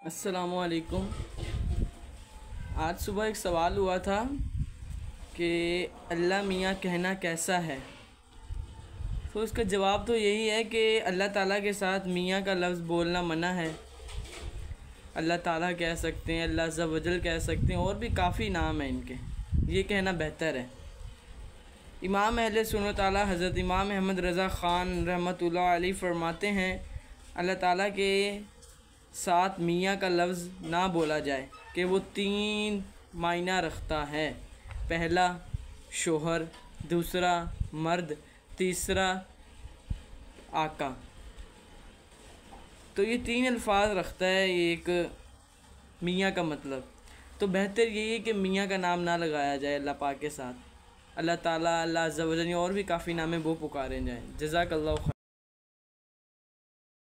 अस्सलामुअलैकुम। आज सुबह एक सवाल हुआ था कि अल्लाह मियाँ कहना कैसा है। तो इसका जवाब तो यही है कि अल्लाह ताला के साथ मियाँ का लफ्ज़ बोलना मना है। अल्लाह ताला कह सकते हैं, अल्लाह अज़्ज़ा वजल कह सकते हैं, और भी काफ़ी नाम हैं इनके। ये कहना बेहतर है। इमाम अहले सुन्नत ताला हज़रत इमाम अहमद रज़ा ख़ान रहमतुल्लाह अलैह फ़रमाते हैं, अल्लाह ताला के साथ मियाँ का लफ्ज़ ना बोला जाए कि वो 3 मायना रखता है। पहला शोहर, दूसरा मर्द, तीसरा आका। तो ये 3 अल्फाज रखता है ये एक मियाँ का मतलब। तो बेहतर यही है कि मियाँ का नाम ना लगाया जाए अल्लाह पाक के साथ। अल्लाह ताला, अल्लाह अज़्ज़ा वजल और भी काफ़ी नाम है वो पुकारे जाएँ। जज़ाकल्लाहु खैर।